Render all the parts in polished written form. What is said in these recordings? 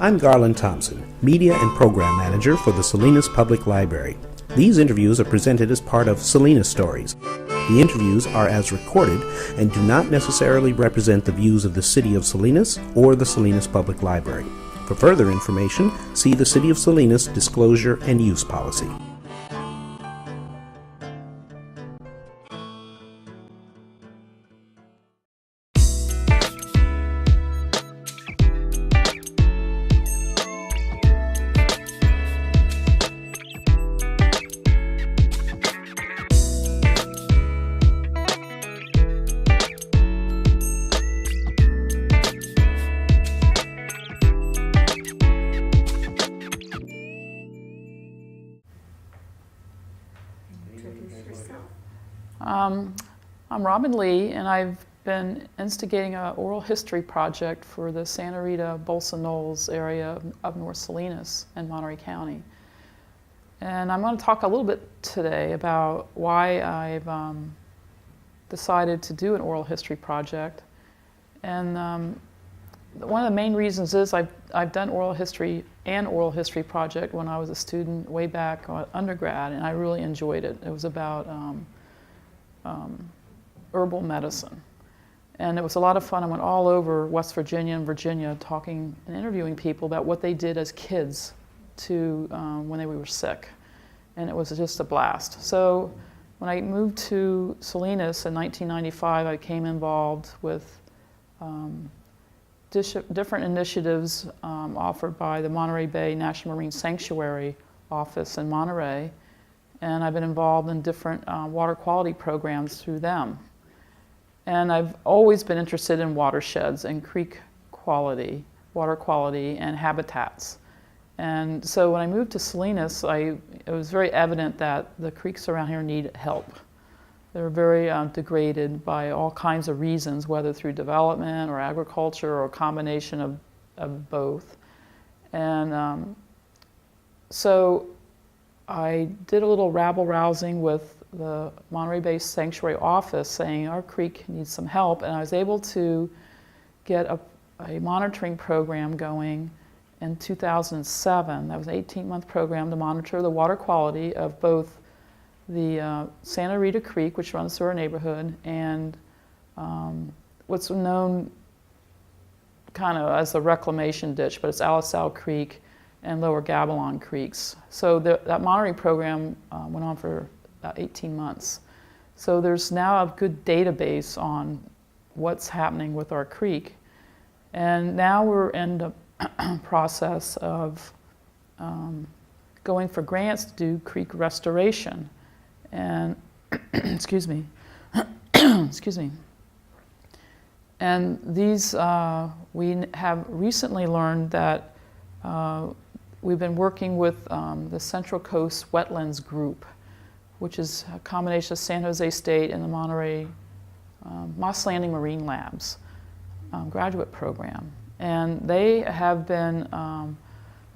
I'm Garland Thompson, Media and Program Manager for the Salinas Public Library. These interviews are presented as part of Salinas Stories. The interviews are as recorded and do not necessarily represent the views of the City of Salinas or the Salinas Public Library. For further information, see the City of Salinas Disclosure and Use Policy. I'm Robin Lee, and I've been instigating an oral history project for the Santa Rita, Bolsa Knolls area of North Salinas and Monterey County. And I'm going to talk a little bit today about why I've decided to do an oral history project. And one of the main reasons is I've done oral history project when I was a student way back undergrad, and I really enjoyed it. It was about herbal medicine. And it was a lot of fun. I went all over West Virginia and Virginia talking and interviewing people about what they did as kids to when they were sick. And it was just a blast. So when I moved to Salinas in 1995, I became involved with different initiatives offered by the Monterey Bay National Marine Sanctuary office in Monterey. And I've been involved in different water quality programs through them. And I've always been interested in watersheds and creek quality, water quality, and habitats. And so when I moved to Salinas, it was very evident that the creeks around here need help. They're very degraded by all kinds of reasons, whether through development or agriculture or a combination of both. And so I did a little rabble-rousing with the Monterey Bay Sanctuary office saying our creek needs some help, and I was able to get a monitoring program going in 2007. That was an 18-month program to monitor the water quality of both the Santa Rita Creek, which runs through our neighborhood, and what's known kind of as the reclamation ditch, but it's Alisal Creek and Lower Gabalon Creeks. So that monitoring program went on for about 18 months. So there's now a good database on what's happening with our creek. And now we're in the process of going for grants to do creek restoration. And, excuse me, excuse me. And these, we have recently learned that we've been working with the Central Coast Wetlands Group, which is a combination of San Jose State and the Monterey Moss Landing Marine Labs graduate program. And they have been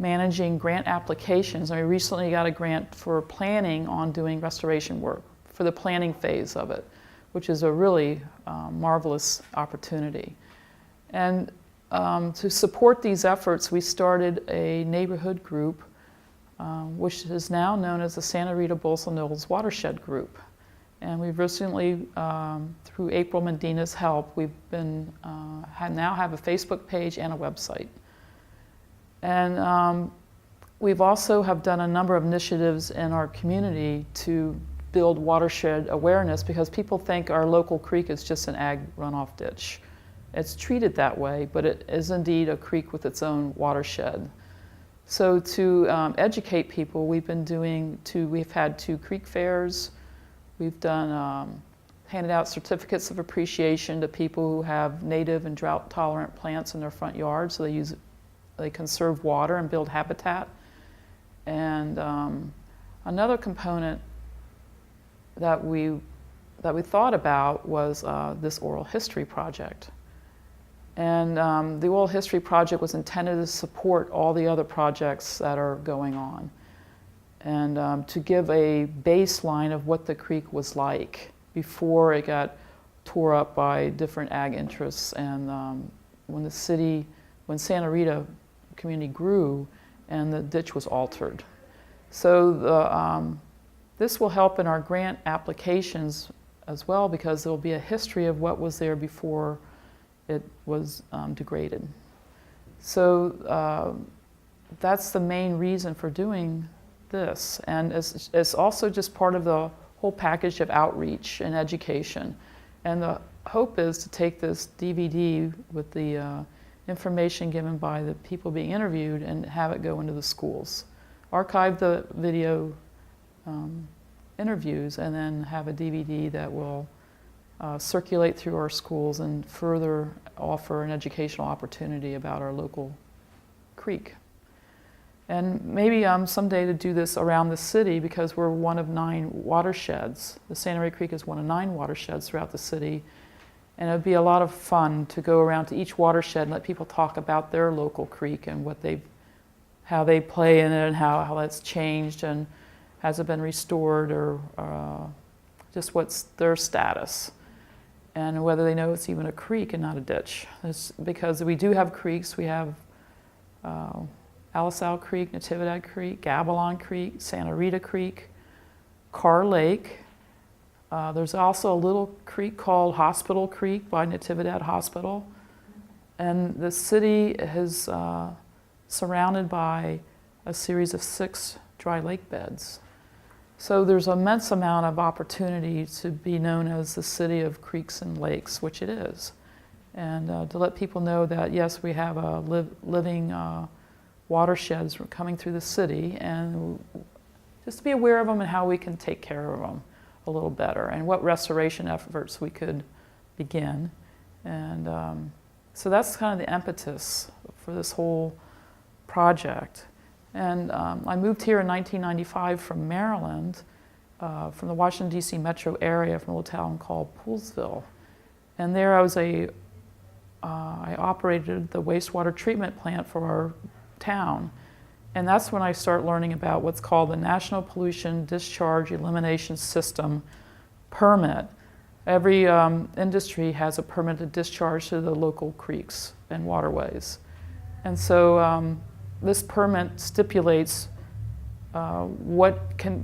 managing grant applications. And we recently got a grant for planning on doing restoration work for the planning phase of it, which is a really marvelous opportunity. And to support these efforts, we started a neighborhood group which is now known as the Santa Rita Bolsa Knolls Watershed Group. And we've recently, through April Medina's help, we've been, now have a Facebook page and a website. And we've also have done a number of initiatives in our community to build watershed awareness, because people think our local creek is just an ag runoff ditch. It's treated that way, but it is indeed a creek with its own watershed. So to educate people, we've had 2 creek fairs. We've done, handed out certificates of appreciation to people who have native and drought-tolerant plants in their front yard, so they conserve water and build habitat. And another component that we thought about was this oral history project. And the Oral History Project was intended to support all the other projects that are going on, and to give a baseline of what the creek was like before it got tore up by different ag interests. And when Santa Rita community grew and the ditch was altered. So this will help in our grant applications as well, because there will be a history of what was there before it was degraded. So that's the main reason for doing this. And it's also just part of the whole package of outreach and education. And the hope is to take this DVD with the information given by the people being interviewed and have it go into the schools. Archive the video interviews and then have a DVD that will circulate through our schools and further offer an educational opportunity about our local creek. And maybe someday to do this around the city, because we're one of 9 watersheds. The Santa Maria Creek is one of 9 watersheds throughout the city. And it would be a lot of fun to go around to each watershed and let people talk about their local creek and how they play in it and how that's changed and has it been restored, or just what's their status. And whether they know it's even a creek and not a ditch. Because we do have creeks. We have Alisal Creek, Natividad Creek, Gabalon Creek, Santa Rita Creek, Carr Lake. There's also a little creek called Hospital Creek by Natividad Hospital. And the city is surrounded by a series of 6 dry lake beds. So there's an immense amount of opportunity to be known as the city of creeks and lakes, which it is. And to let people know that, yes, we have a living watersheds coming through the city, and just to be aware of them and how we can take care of them a little better, and what restoration efforts we could begin. And so that's kind of the impetus for this whole project. And I moved here in 1995 from Maryland, from the Washington, D.C. metro area, from a little town called Poolsville. And there I operated the wastewater treatment plant for our town. And that's when I start learning about what's called the National Pollution Discharge Elimination System permit. Every industry has a permit to discharge to the local creeks and waterways. And so this permit stipulates what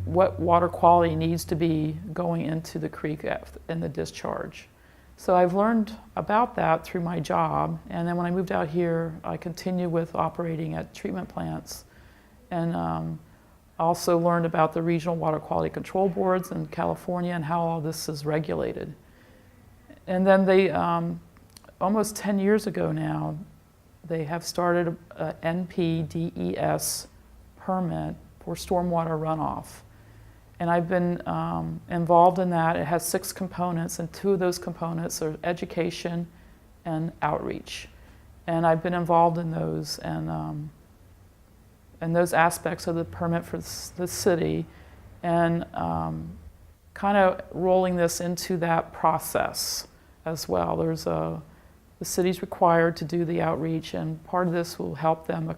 water quality needs to be going into the creek in the discharge. So I've learned about that through my job, and then when I moved out here, I continued with operating at treatment plants, and also learned about the regional water quality control boards in California and how all this is regulated. And then they, almost 10 years ago now, they have started an NPDES permit for stormwater runoff. And I've been involved in that. It has 6 components, and 2 of those components are education and outreach. And I've been involved in those, and those aspects of the permit for the city, and kind of rolling this into that process as well. The city's required to do the outreach, and part of this will help them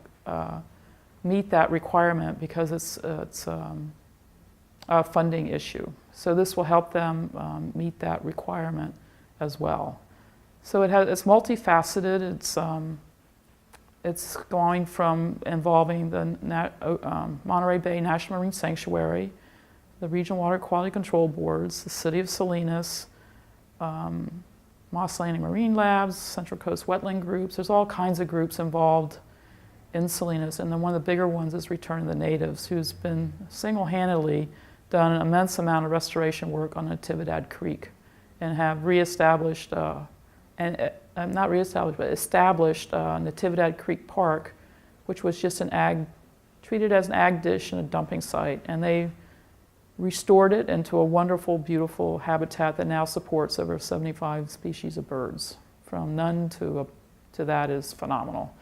meet that requirement, because it's a funding issue. So this will help them meet that requirement as well. So it's multifaceted. It's going from involving the Monterey Bay National Marine Sanctuary, the Regional Water Quality Control Boards, the City of Salinas, Moss Landing Marine Labs, Central Coast Wetland Groups. There's all kinds of groups involved in Salinas, and then one of the bigger ones is Return of the Natives, who's been single-handedly done an immense amount of restoration work on Natividad Creek, and have reestablished, not reestablished, but established Natividad Creek Park, which was just treated as an ag dish and a dumping site. And they restored it into a wonderful, beautiful habitat that now supports over 75 species of birds. From none to that is phenomenal.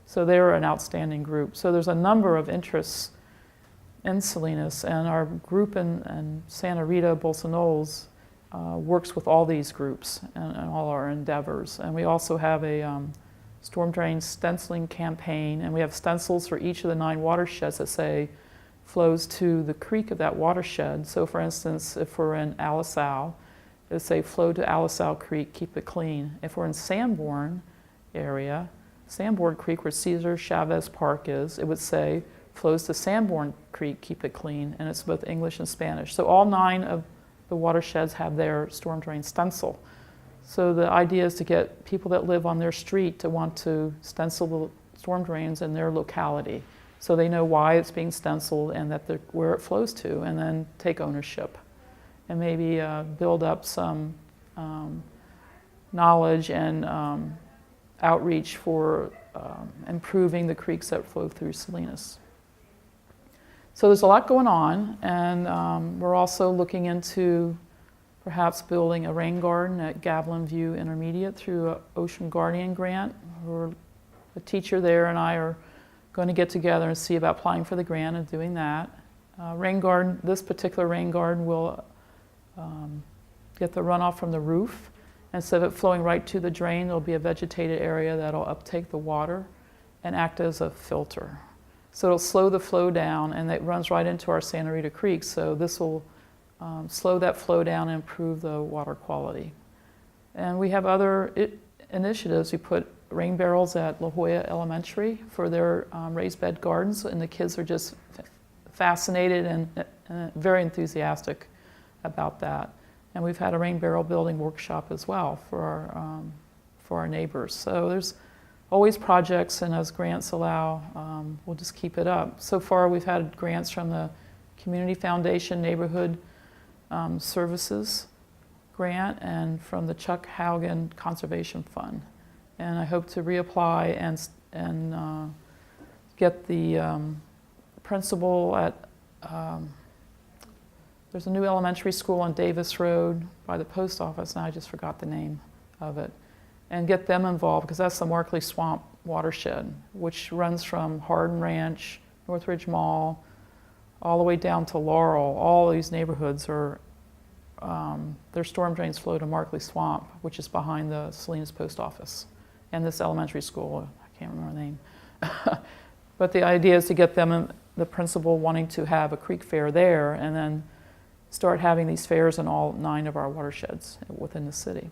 So they were an outstanding group. So there's a number of interests in Salinas, and our group in Santa Rita, Bolsonols, works with all these groups and all our endeavors. And we also have a storm drain stenciling campaign, and we have stencils for each of the 9 watersheds that say flows to the creek of that watershed. So for instance, if we're in Alisal, it'll say flow to Alisal Creek, keep it clean. If we're in Sanborn area, Sanborn Creek, where Cesar Chavez Park is, it would say, flows to Sanborn Creek, keep it clean, and it's both English and Spanish. So all 9 of the watersheds have their storm drain stencil. So the idea is to get people that live on their street to want to stencil the storm drains in their locality, so they know why it's being stenciled and that where it flows to, and then take ownership and maybe build up some knowledge and outreach for improving the creeks that flow through Salinas. So there's a lot going on, and we're also looking into perhaps building a rain garden at Gavilan View Intermediate through an Ocean Guardian grant. A teacher there and I are going to get together and see about applying for the grant and doing that. Rain garden, this particular rain garden will get the runoff from the roof. Instead of it flowing right to the drain, there'll be a vegetated area that'll uptake the water and act as a filter. So it'll slow the flow down, and it runs right into our Santa Rita Creek, so this will slow that flow down and improve the water quality. And we have other initiatives. We put rain barrels at La Jolla Elementary for their raised bed gardens, and the kids are just fascinated and very enthusiastic about that. And we've had a rain barrel building workshop as well for our neighbors. So there's always projects, and as grants allow, we'll just keep it up. So far we've had grants from the Community Foundation Neighborhood Services grant and from the Chuck Haugen Conservation Fund. And I hope to reapply and get the principal at there's a new elementary school on Davis Road by the post office, and I just forgot the name of it, and get them involved, because that's the Markley Swamp watershed, which runs from Hardin Ranch, Northridge Mall, all the way down to Laurel. All these neighborhoods are, their storm drains flow to Markley Swamp, which is behind the Salinas post office, and this elementary school, I can't remember the name. But the idea is to get them, the principal wanting to have a creek fair there, and then start having these fairs in all 9 of our watersheds within the city.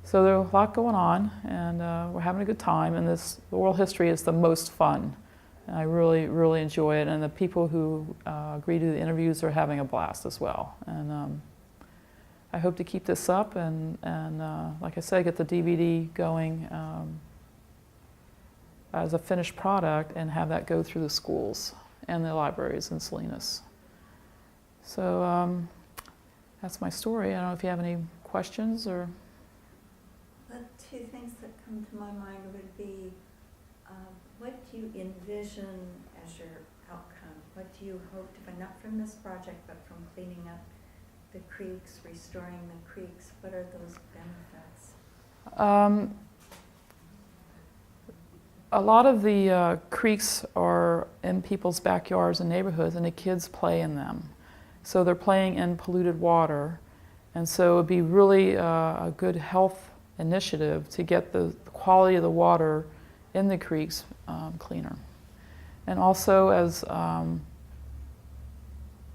So there's a lot going on, and we're having a good time, and the oral history is the most fun. And I really, really enjoy it, and the people who agree to the interviews are having a blast as well. And I hope to keep this up, and like I said, get the DVD going as a finished product and have that go through the schools and the libraries in Salinas. So that's my story. I don't know if you have any questions or... The 2 things that come to my mind would be, what do you envision as your outcome? What do you hope to find, not from this project, but from cleaning up the creeks, restoring the creeks? What are those benefits? A lot of the creeks are in people's backyards and neighborhoods, and the kids play in them. So they're playing in polluted water, and so it would be really a good health initiative to get the quality of the water in the creeks cleaner. And also, as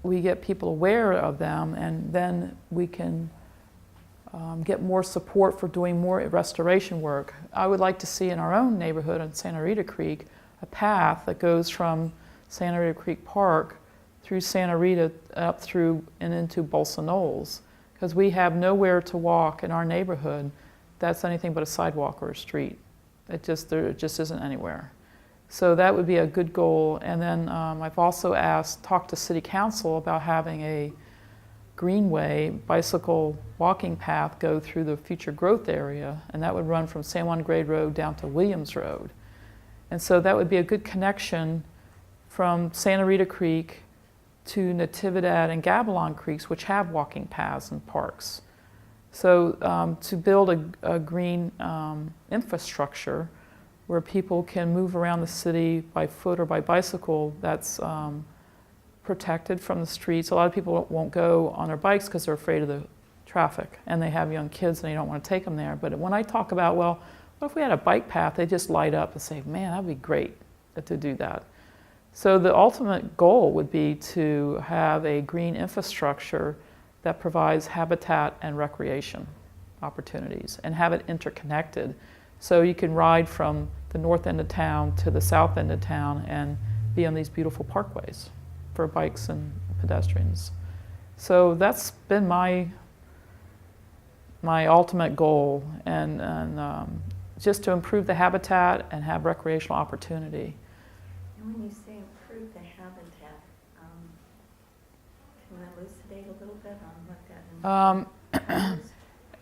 we get people aware of them, and then we can get more support for doing more restoration work. I would like to see in our own neighborhood on Santa Rita Creek a path that goes from Santa Rita Creek Park through Santa Rita up through and into Bolsa Knolls, because we have nowhere to walk in our neighborhood that's anything but a sidewalk or a street. There just isn't anywhere. So that would be a good goal. And then I've also talked to City Council about having a greenway bicycle walking path go through the future growth area, and that would run from San Juan Grade Road down to Williams Road. And so that would be a good connection from Santa Rita Creek to Natividad and Gavilan Creeks, which have walking paths and parks. So to build a green infrastructure where people can move around the city by foot or by bicycle, that's protected from the streets. A lot of people won't go on their bikes because they're afraid of the traffic, and they have young kids and they don't want to take them there. But when I talk about, well, what if we had a bike path, they just light up and say, man, that'd be great to do that. So the ultimate goal would be to have a green infrastructure that provides habitat and recreation opportunities and have it interconnected. So you can ride from the north end of town to the south end of town and be on these beautiful parkways for bikes and pedestrians. So that's been my ultimate goal, and just to improve the habitat and have recreational opportunity. And when you say improve the habitat, can you elucidate a little bit on what that means?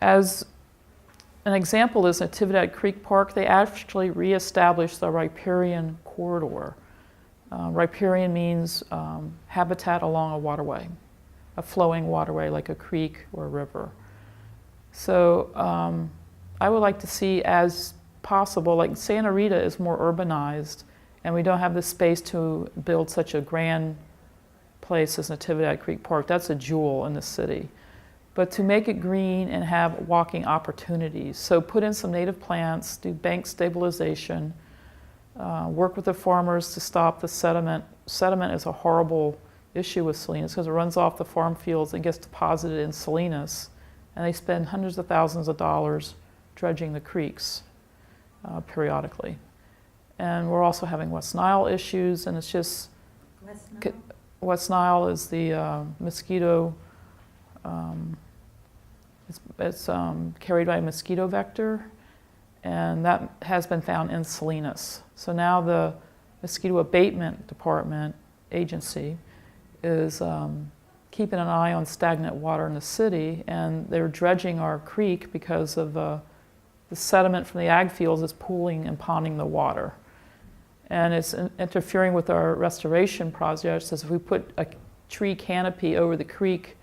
As an example is Natividad Creek Park. They actually reestablished the riparian corridor. Riparian means habitat along a waterway, a flowing waterway like a creek or a river. So I would like to see as possible, like Santa Rita is more urbanized and we don't have the space to build such a grand place as Natividad Creek Park. That's a jewel in the city. But to make it green and have walking opportunities. So put in some native plants, do bank stabilization, work with the farmers to stop the sediment. Sediment is a horrible issue with Salinas because it runs off the farm fields and gets deposited in Salinas. And they spend hundreds of thousands of dollars dredging the creeks periodically. And we're also having West Nile issues, and it's just... West Nile is the mosquito... It's carried by a mosquito vector, and that has been found in Salinas. So now the Mosquito Abatement Department agency is keeping an eye on stagnant water in the city, and they're dredging our creek because of the sediment from the ag fields is pooling and ponding the water. And it's interfering with our restoration projects, as if we put a tree canopy over the creek,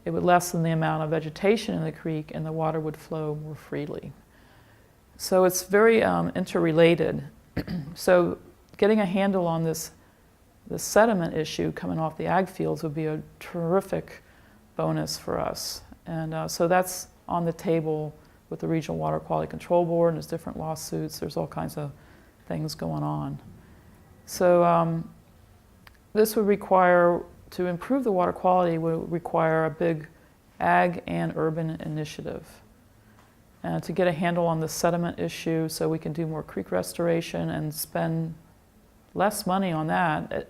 it would lessen the amount of vegetation in the creek and the water would flow more freely. So it's very interrelated. So getting a handle on the sediment issue coming off the ag fields would be a terrific bonus for us. And so that's on the table with the Regional Water Quality Control Board, and there's different lawsuits, there's all kinds of things going on. So this would require, to improve the water quality, would require a big ag and urban initiative. And to get a handle on the sediment issue so we can do more creek restoration and spend less money on that,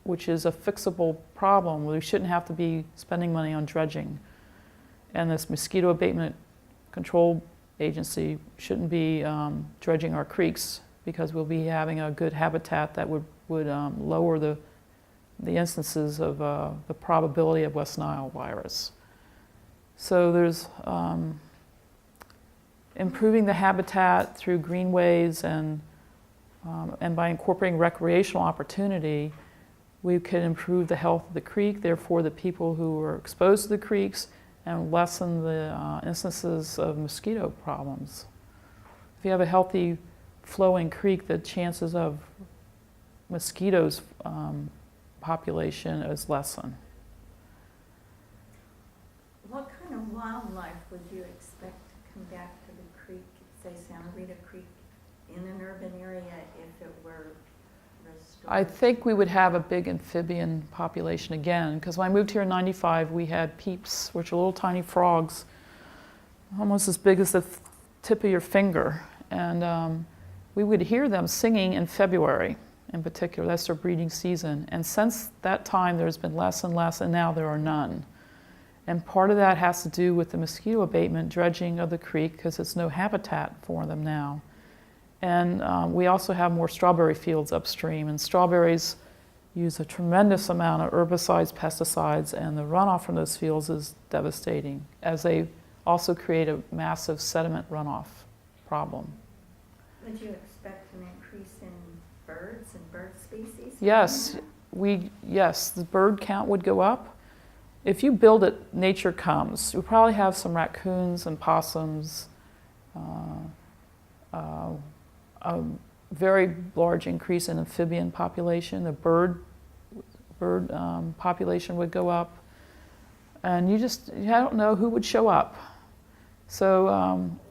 which is a fixable problem. We shouldn't have to be spending money on dredging. And this Mosquito Abatement Control Agency shouldn't be dredging our creeks, because we'll be having a good habitat that would lower the instances of the probability of West Nile virus. So there's improving the habitat through greenways and by incorporating recreational opportunity, we could improve the health of the creek, therefore the people who are exposed to the creeks, and lessen the instances of mosquito problems. If you have a healthy flowing creek, the chances of mosquitoes population is lessened. What kind of wildlife would you expect to come back to the creek, say Santa Rita Creek, in an urban area if it were restored? I think we would have a big amphibian population again, because when I moved here in '95, we had peeps, which are little tiny frogs, almost as big as the tip of your finger. And we would hear them singing in February in particular. That's their breeding season. And since that time, there's been less and less, and now there are none. And part of that has to do with the mosquito abatement, dredging of the creek, because there's no habitat for them now. And we also have more strawberry fields upstream, and strawberries use a tremendous amount of herbicides, pesticides, and the runoff from those fields is devastating, as they also create a massive sediment runoff problem. Would you expect an increase in birds and bird species? Yes, the bird count would go up. If you build it, nature comes. We probably have some raccoons and possums, a very large increase in amphibian population. The bird population would go up. And I don't know who would show up. So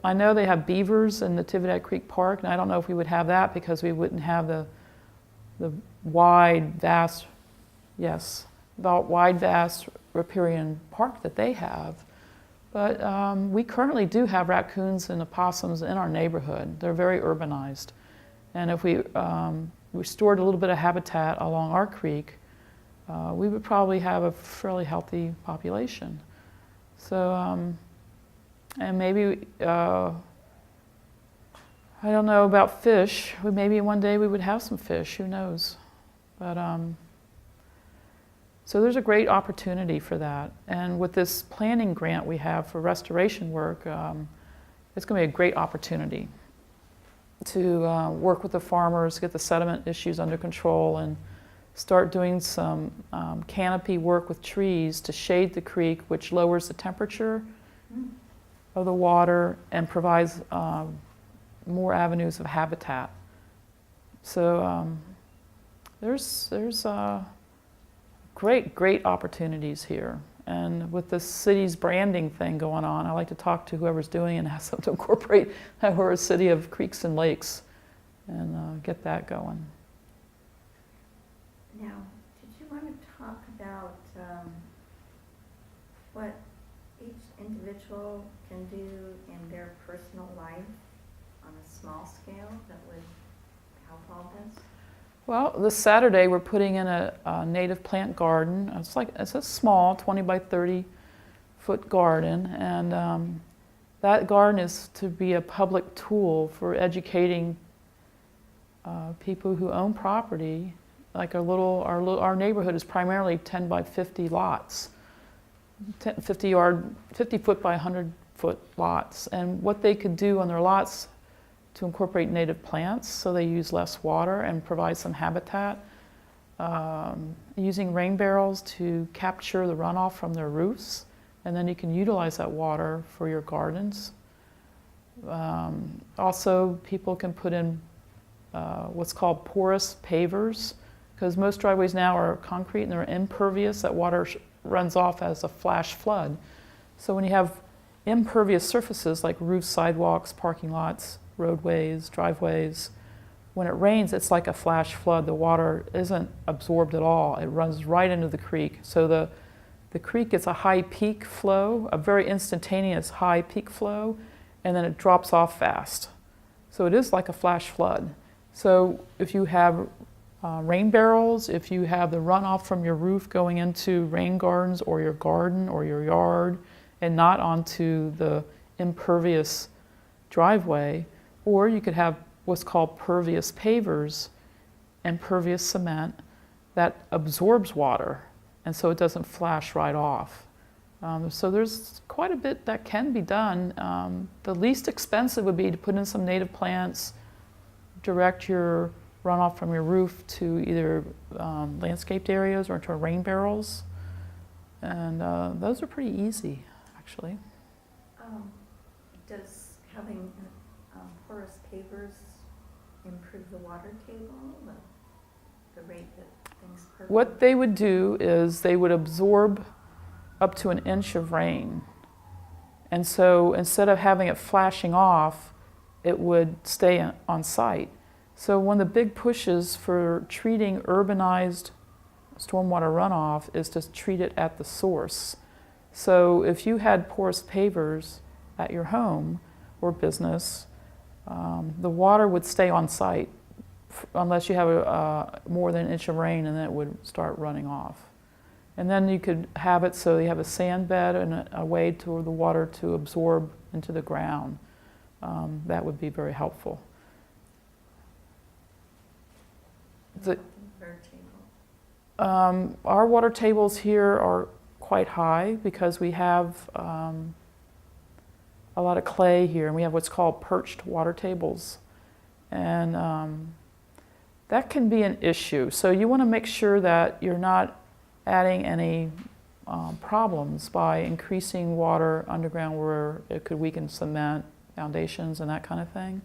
I know they have beavers in Natividad Creek Park, and I don't know if we would have that because we wouldn't have the wide, vast riparian park that they have. But we currently do have raccoons and opossums in our neighborhood. They're very urbanized. And if we restored a little bit of habitat along our creek, we would probably have a fairly healthy population. So, and maybe, I don't know about fish. Maybe one day we would have some fish, who knows? But, so there's a great opportunity for that. And with this planning grant we have for restoration work, it's going to be a great opportunity to work with the farmers, get the sediment issues under control, and start doing some canopy work with trees to shade the creek, which lowers the temperature of the water and provides more avenues of habitat. So there's great opportunities here. And with the city's branding thing going on, I like to talk to whoever's doing it and ask them to incorporate that we're a city of creeks and lakes and get that going. Now, did you want to talk about what each individual can do in their personal life on a small scale that would help all this? Well, this Saturday we're putting in a native plant garden. It's a small 20 by 30 foot garden, and that garden is to be a public tool for educating people who own property. Like our neighborhood is primarily 10 by 50 lots, 50 foot by 100 foot lots, and what they could do on their lots to incorporate native plants so they use less water and provide some habitat, using rain barrels to capture the runoff from their roofs, and then you can utilize that water for your gardens. Also, people can put in what's called porous pavers, because most driveways now are concrete and they're impervious. That water runs off as a flash flood. So when you have impervious surfaces like roofs, sidewalks, parking lots, roadways, driveways, when it rains, it's like a flash flood. The water isn't absorbed at all. It runs right into the creek. So the creek gets a high peak flow, a very instantaneous high peak flow, and then it drops off fast. So it is like a flash flood. So if you have rain barrels, if you have the runoff from your roof going into rain gardens or your garden or your yard and not onto the impervious driveway, or you could have what's called pervious pavers and pervious cement that absorbs water, and so it doesn't flash right off. So there's quite a bit that can be done. The least expensive would be to put in some native plants, direct your runoff from your roof to either landscaped areas or into rain barrels, and those are pretty easy, actually. Does having porous pavers improve the water table, the rate that things percolate? What they would do is they would absorb up to an inch of rain. And so instead of having it flashing off, it would stay on site. So one of the big pushes for treating urbanized stormwater runoff is to treat it at the source. So if you had porous pavers at your home or business, the water would stay on site unless you have more than an inch of rain, and then it would start running off. And then you could have it so you have a sand bed and a way for the water to absorb into the ground. That would be very helpful. Our water tables here are quite high because we have a lot of clay here, and we have what's called perched water tables. And that can be an issue. So you want to make sure that you're not adding any problems by increasing water underground where it could weaken cement, foundations, and that kind of thing.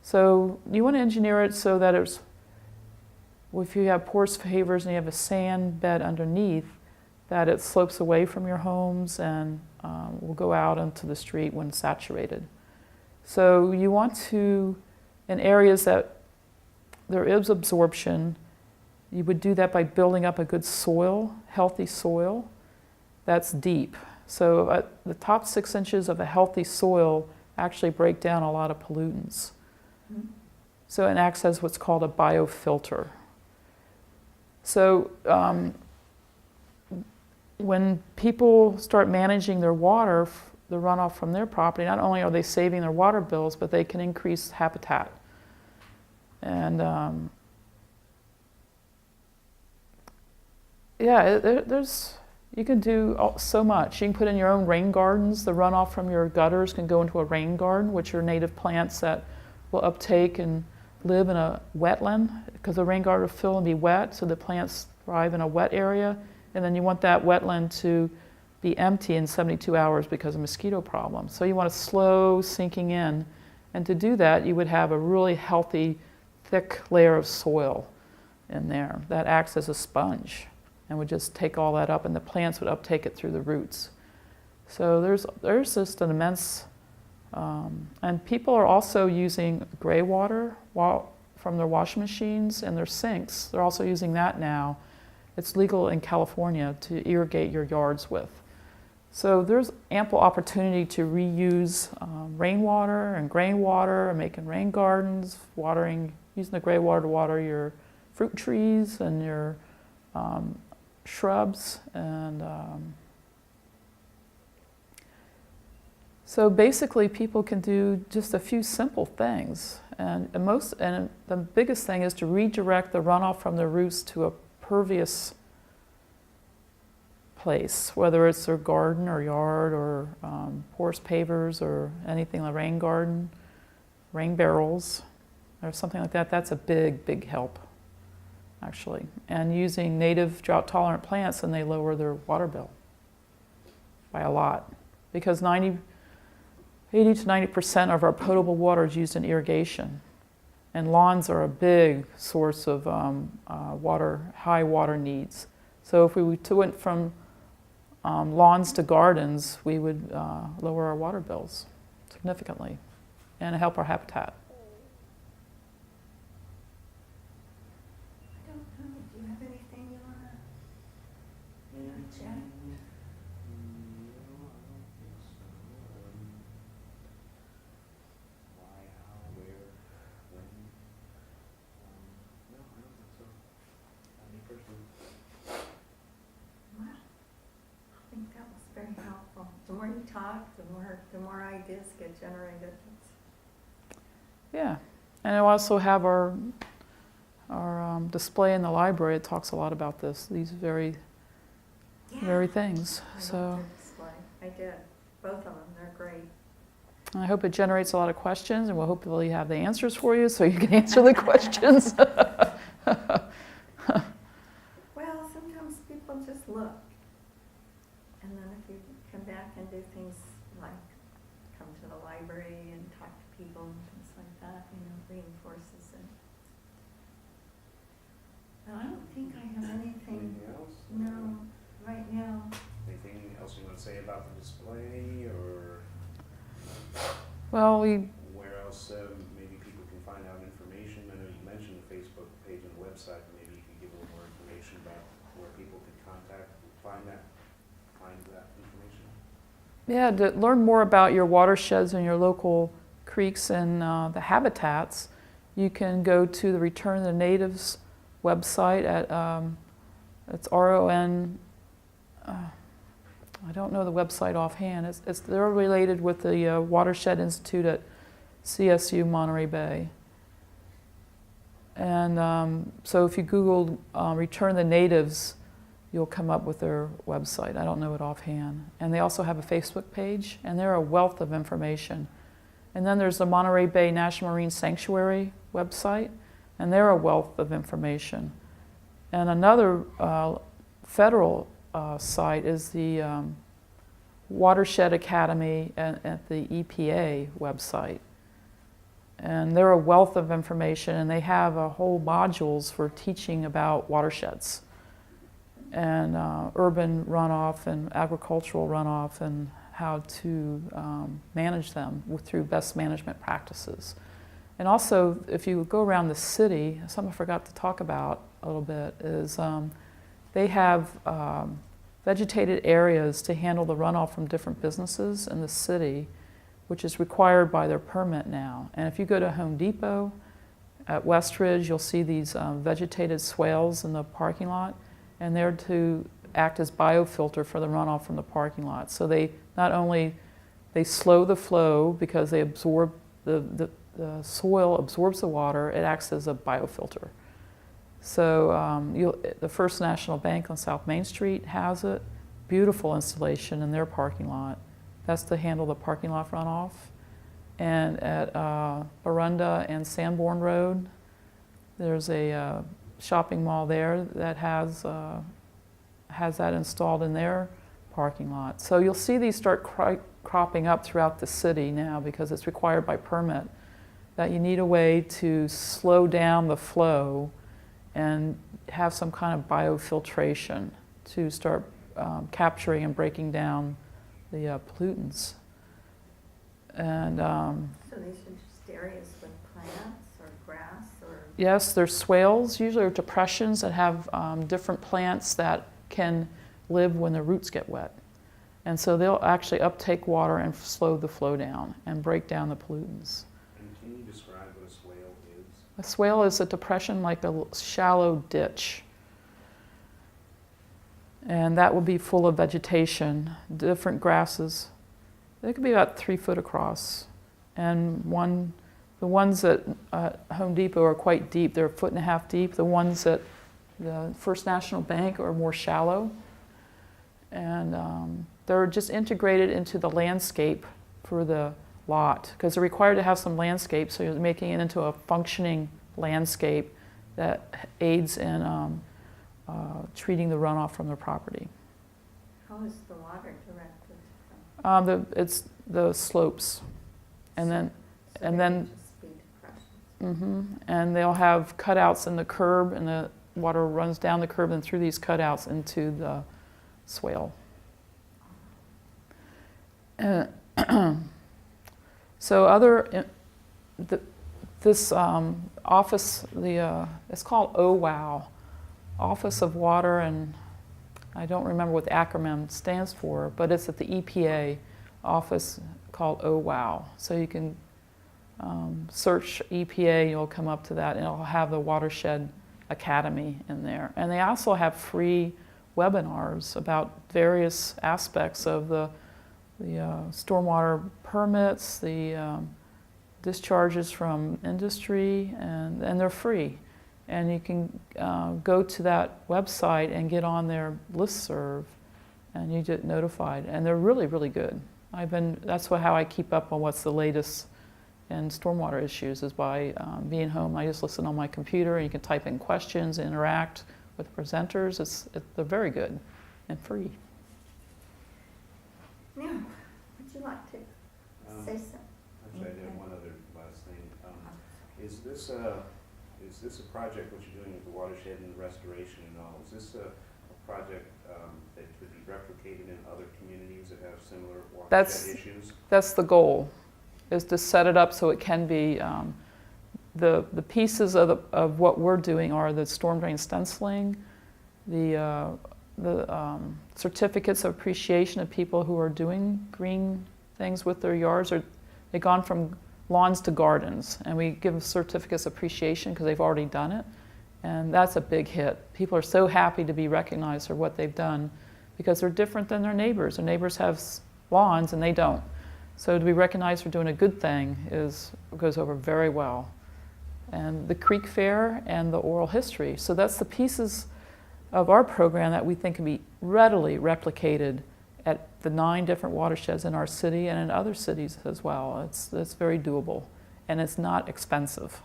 So you want to engineer it so that it's, if you have porous pavers and you have a sand bed underneath, that it slopes away from your homes and will go out into the street when saturated. So you want to, in areas that there is absorption, you would do that by building up a good soil, healthy soil that's deep. So the top 6 inches of a healthy soil actually break down a lot of pollutants. Mm-hmm. So it acts as what's called a biofilter. So when people start managing their water, the runoff from their property, not only are they saving their water bills, but they can increase habitat. And you can do so much. You can put in your own rain gardens. The runoff from your gutters can go into a rain garden, which are native plants that will uptake and live in a wetland, because the rain garden will fill and be wet, so the plants thrive in a wet area. And then you want that wetland to be empty in 72 hours because of mosquito problems. So you want a slow sinking in. And to do that, you would have a really healthy, thick layer of soil in there that acts as a sponge and would just take all that up, and the plants would uptake it through the roots. So there's just an immense, and people are also using gray water from their washing machines and their sinks. They're also using that now. It's legal in California to irrigate your yards with. So there's ample opportunity to reuse rainwater and gray water, and making rain gardens, using the gray water to water your fruit trees and your shrubs. And so basically people can do just a few simple things. And the biggest thing is to redirect the runoff from the roots to a pervious place, whether it's their garden or yard or porous pavers or anything like rain garden, rain barrels, or something like that. That's a big, big help, actually. And using native drought-tolerant plants, and they lower their water bill by a lot, because 80 to 90% of our potable water is used in irrigation. And lawns are a big source of high water needs. So if we went from lawns to gardens, we would lower our water bills significantly and help our habitat. I don't know, do you have anything you want to interject? Very helpful. The more you talk, the more ideas get generated. Yeah, and I also have our display in the library. It talks a lot about these very things. I did. Both of them. They're great. I hope it generates a lot of questions, and we'll hopefully have the answers for you so you can answer the questions. Well, sometimes people just look. And then if you come back and do things like come to the library and talk to people and things like that, reinforces it. Well, I don't think I have anything. Anything else? No, right now. Anything else you want to say about the display, or Well, where else maybe people can find out information? I know you mentioned the Facebook page and the website, but maybe you can give a little more information about where people can find that information. Yeah, to learn more about your watersheds and your local creeks and the habitats, you can go to the Return of the Natives website at it's RON. I don't know the website offhand. They're related with the Watershed Institute at CSU Monterey Bay. And so if you Google Return of the Natives, you'll come up with their website. I don't know it offhand. And they also have a Facebook page, and they're a wealth of information. And then there's the Monterey Bay National Marine Sanctuary website, and they're a wealth of information. And another federal site is the Watershed Academy at the EPA website. And they're a wealth of information, and they have a whole modules for teaching about watersheds and urban runoff and agricultural runoff and how to manage them through best management practices. And also, if you go around the city, something I forgot to talk about a little bit is they have vegetated areas to handle the runoff from different businesses in the city, which is required by their permit now. And if you go to Home Depot at Westridge, you'll see these vegetated swales in the parking lot, and they're to act as biofilter for the runoff from the parking lot. So they not only they slow the flow because they absorb the soil absorbs the water, it acts as a biofilter. So the First National Bank on South Main Street has it. Beautiful installation in their parking lot. That's to handle the parking lot runoff. And at Barunda and Sanborn Road, there's a shopping mall there that has that installed in their parking lot. So you'll see these start cropping up throughout the city now because it's required by permit that you need a way to slow down the flow and have some kind of biofiltration to start capturing and breaking down the pollutants. And so these are just areas with plants or grass or? Yes, there's swales, usually or depressions that have different plants that can live when the roots get wet. And so they'll actually uptake water and slow the flow down and break down the pollutants. And can you describe what a swale is? A swale is a depression like a shallow ditch. And that will be full of vegetation, different grasses. They could be about 3 foot across. And the ones at Home Depot are quite deep. They're 1.5 feet deep. The ones at the First National Bank are more shallow. And they're just integrated into the landscape for the lot because they're required to have some landscape, so you're making it into a functioning landscape that aids in treating the runoff from the property. How is the water directed from? It's the slopes, and then So and they then can just be depressions. and they'll have cutouts in the curb, and the water runs down the curb and through these cutouts into the swale. So this office, it's called OWOW, Office of Water, and I don't remember what the acronym stands for, but it's at the EPA office called OWOW. So you can search EPA, you'll come up to that, and it'll have the Watershed Academy in there. And they also have free webinars about various aspects of the stormwater permits, the discharges from industry, and they're free. And you can go to that website and get on their listserv, and you get notified. And they're really, really good. That's how I keep up on what's the latest in stormwater issues, is by being home. I just listen on my computer, and you can type in questions, interact with presenters. They're very good and free. Now, would you like to say something? Actually, I have one other last thing. Is this a project, what you're doing with the watershed and the restoration and all, is this a project that could be replicated in other communities that have similar watershed issues? That's the goal, is to set it up so it can be. The pieces of what we're doing are the storm drain stenciling, the certificates of appreciation of people who are doing green things with their yards. They've gone from lawns to gardens, and we give them certificates of appreciation because they've already done it, and that's a big hit. People are so happy to be recognized for what they've done because they're different than their neighbors. Their neighbors have lawns and they don't. So to be recognized for doing a good thing goes over very well. And the Creek Fair and the oral history. So that's the pieces of our program that we think can be readily replicated at the 9 different watersheds in our city and in other cities as well. It's very doable, and it's not expensive.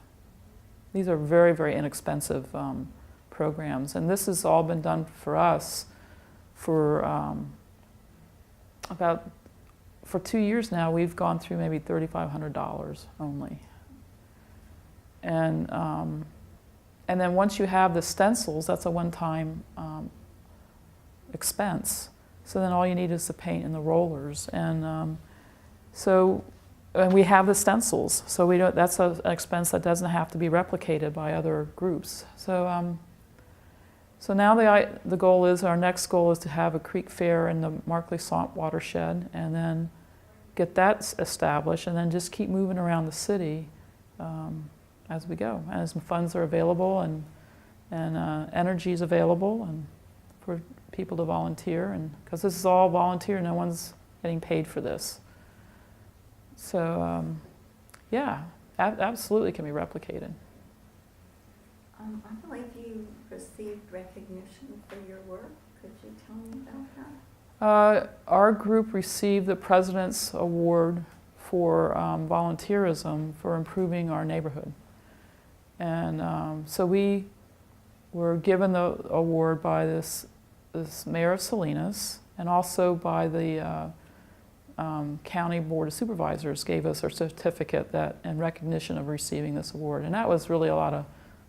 These are very, very inexpensive programs, and this has all been done for us for 2 years now. We've gone through maybe $3,500 only. And then once you have the stencils, that's a one-time expense. So then all you need is the paint and the rollers. And and we have the stencils, so that's an expense that doesn't have to be replicated by other groups. So now the goal is, our next goal is to have a creek fair in the Markley Swamp watershed, and then get that established, and then just keep moving around the city. as we go, and as funds are available and energy is available, and for people to volunteer, and because this is all volunteer, no one's getting paid for this. So yeah, absolutely can be replicated. I believe you received recognition for your work. Could you tell me about that? Our group received the President's Award for volunteerism for improving our neighborhood. And so we were given the award by this mayor of Salinas, and also by the County Board of Supervisors gave us a certificate that in recognition of receiving this award. And that was really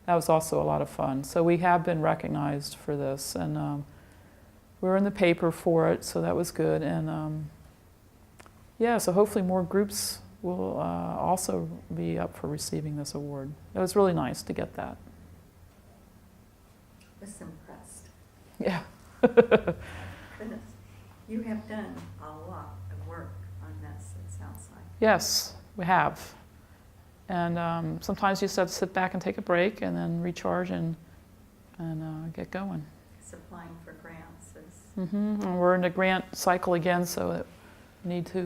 that was also a lot of fun. So we have been recognized for this, and we're in the paper for it, so that was good. And yeah, so hopefully more groups will also be up for receiving this award. It was really nice to get that. I was impressed. Yeah. Goodness, you have done a lot of work on this, it sounds like. Yes, we have. And sometimes you just have to sit back and take a break and then recharge and get going. Applying for grants is... Mm-hmm. And we're in the grant cycle again, so we need to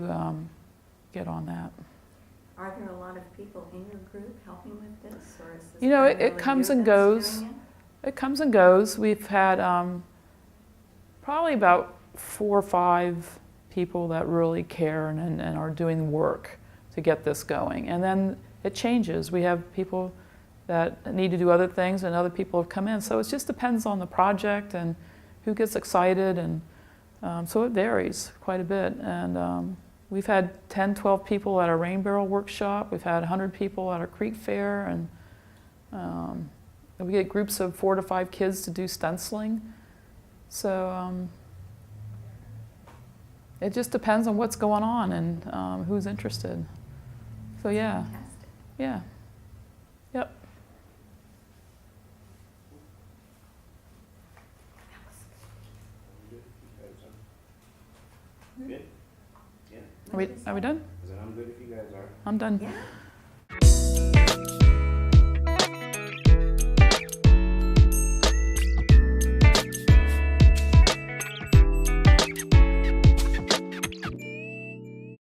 get on that. Are there a lot of people in your group helping with this, or is this You know, it primarily comes you and that's goes. doing It comes and goes. We've had probably about 4 or 5 people that really care and are doing work to get this going. And then it changes. We have people that need to do other things, and other people have come in. So it just depends on the project and who gets excited, and so it varies quite a bit. And we've had 10, 12 people at our rain barrel workshop. We've had 100 people at our creek fair, and we get groups of 4 to 5 kids to do stenciling. So it just depends on what's going on and who's interested. So yeah, Fantastic. yeah, yep. Good? Yeah. Are we done? I said, I'm good if you guys are. I'm done. Yeah.